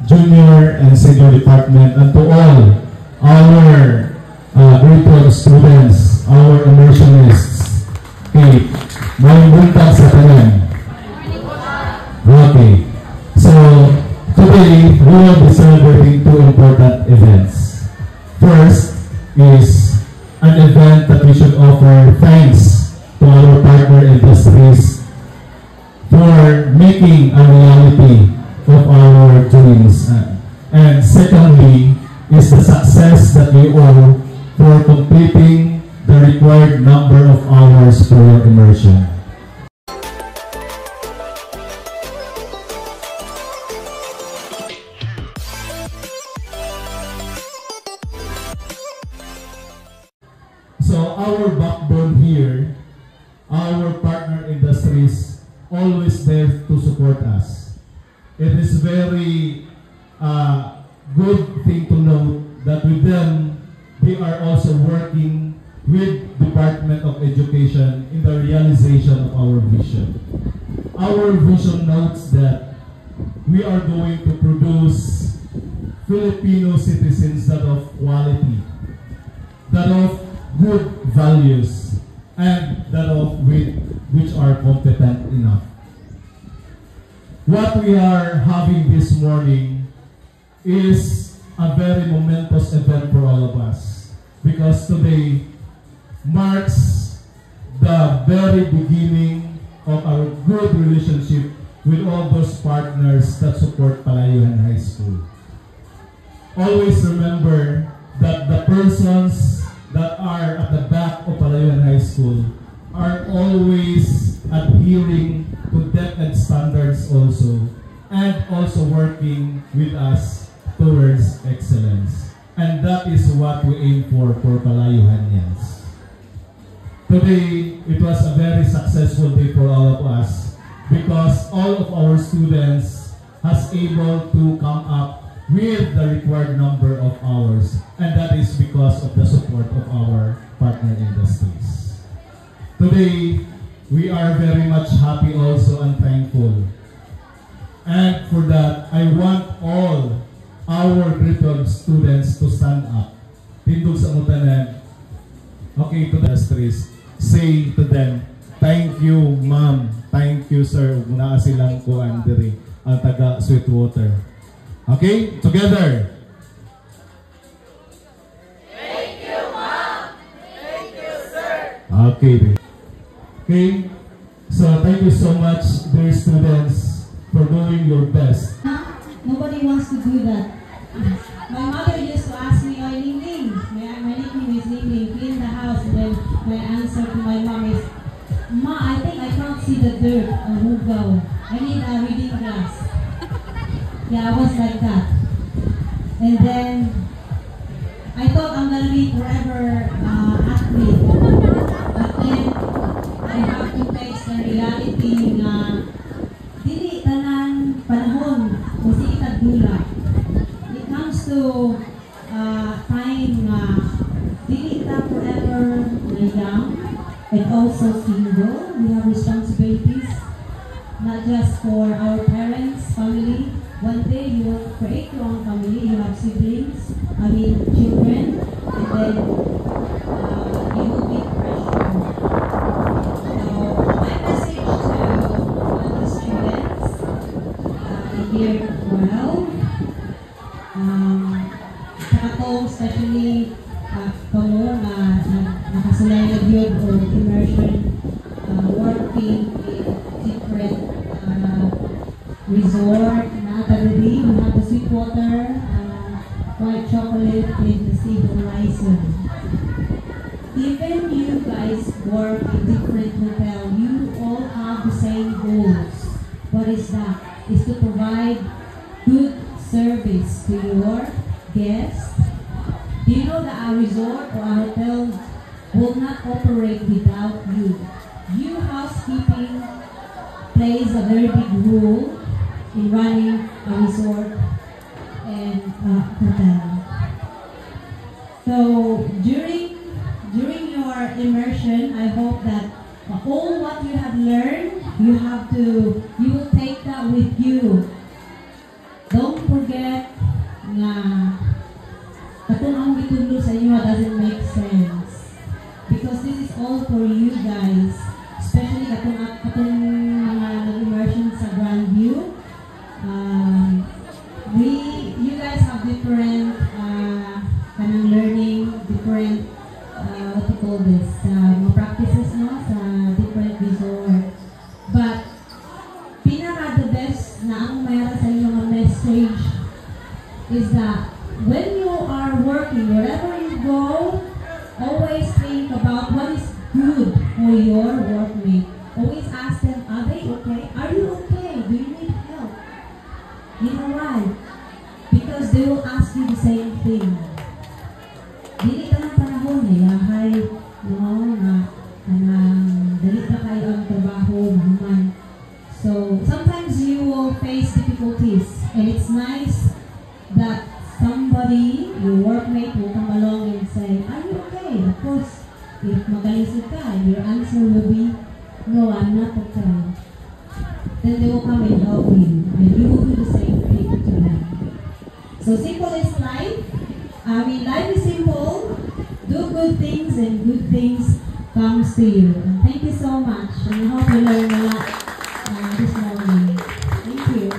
junior and senior department, and to all our grade 12 students, our immersionists. Okay, may buntag sa tanan. Okay, so today we will be celebrating two important events. First is an event that we should offer thanks to our partner industries for making a reality of our dreams. And secondly is the success that we owe for completing the required number of hours for your immersion. So our backbone here, our partner industries, always there to support us. It is very good thing to note that with them, they are also working with Department of Education in the realization of our vision. Our vision notes that we are going to produce Filipino citizens that of quality, that of good values, and that of which are competent enough. What we are having this morning is a very momentous event for all of us, because today marks the very beginning of our good relationship with all those partners that support Palayuhan High School. Always remember that the persons that are at the back of Palayuhan High School are always adhering to DepEd standards also, and also working with us towards excellence. And that is what we aim for Palayuhanians. Today, it was a very successful day for all of us, because all of our students has able to come up with the required number of hours, and that is because of the support of our partner industries. Today, we are very much happy also and thankful. And for that, I want all our grade 12 students to stand up. Tindog sa mutanan. Okay, to the industries. Say to them, thank you, ma'am. Thank you, sir. Muna silang kuan diri ang taga Sweetwater. Okay, together. Thank you, ma'am. Thank you, sir. Okay. Okay. So thank you so much, dear students, for doing your best. Nobody wants to do that. My mother used to ask me, "Oh, Ning Ning." My nickname is Ning Ning. Clean the house. And then my answer to my mom is, "Ma, I think I can't see the dirt on who go. I need a reading glass." Yeah, I was like that. And then I thought I'm gonna be forever athlete. But then I have to face the reality na dili tanan panahon kasi itagdula. It comes to time na dili ta forever young and also single. We have responsibilities not just for our parents, family. One day you will create your own family. You have siblings, children, and then you will be pressured. So my message to all the students in year 12, especially kamo na nakasulay yun o immersion working in different resort. We have the Sweetwater, white chocolate, and the Stable Horizon. Even you guys work in different hotels, you all have the same goals. What is that? Is to provide good service to your guests. Do you know that a resort or a hotel will not operate without you? You housekeeping plays a very big role in running a resort and hotel. So during your immersion, I hope that all what you have learned, you will take that with you. Don't forget nga katong ang gitudlo sa inyo doesn't make sense. Because this is all for you guys. Especially katong mga nag-immersion sa Grandview. You guys have different kanang learning, different what you call this, mga practices no sa different resort. But pinaka the best na ang mayroon sa inyong message is that when you are working, wherever you go, always think about what is good for your workmate. Always ask them, are they okay? Are you okay? Do you need help? You know why? Because they will ask you the same thing. Dili ka ng panahon, yahay, no, na dali ka kayo ang trabaho, mahuman. So, sometimes you will face difficulties, and it's nice that somebody, your workmate, will come along and say, are you okay? Of course, if magalisod ka, your answer will be, no, I'm not okay. Then they will come and help you, and you will do the same thing to them. So simple is life. Life is simple. Do good things, and good things comes to you. And thank you so much, and I hope you learned a lot this morning. Thank you.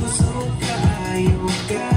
Busog kaayo ka,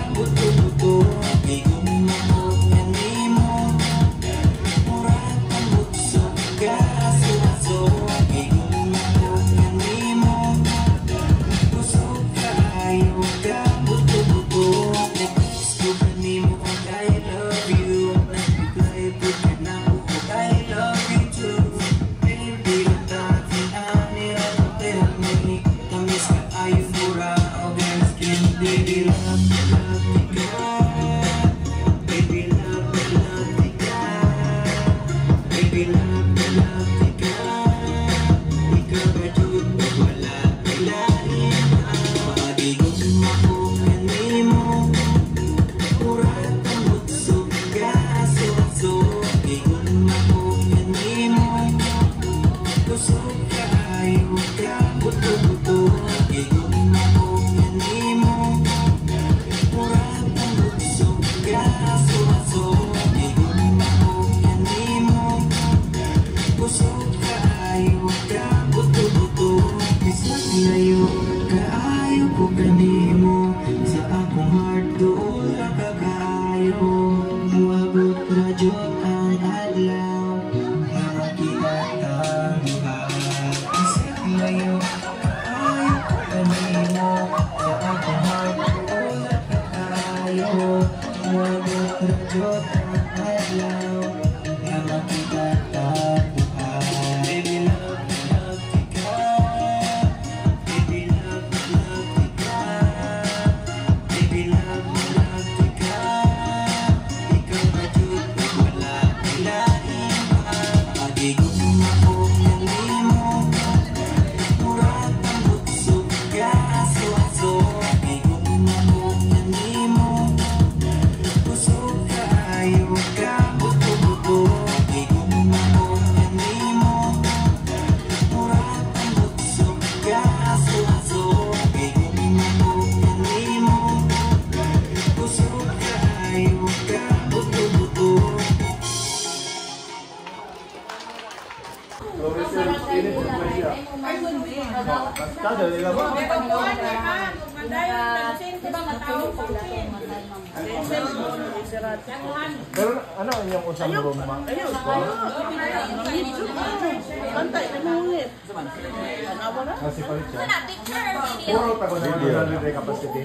Pero ano yung usang room ma? Ayun. Pantay na mungit. Ano na? Picture or video? Puro tago na video capacity.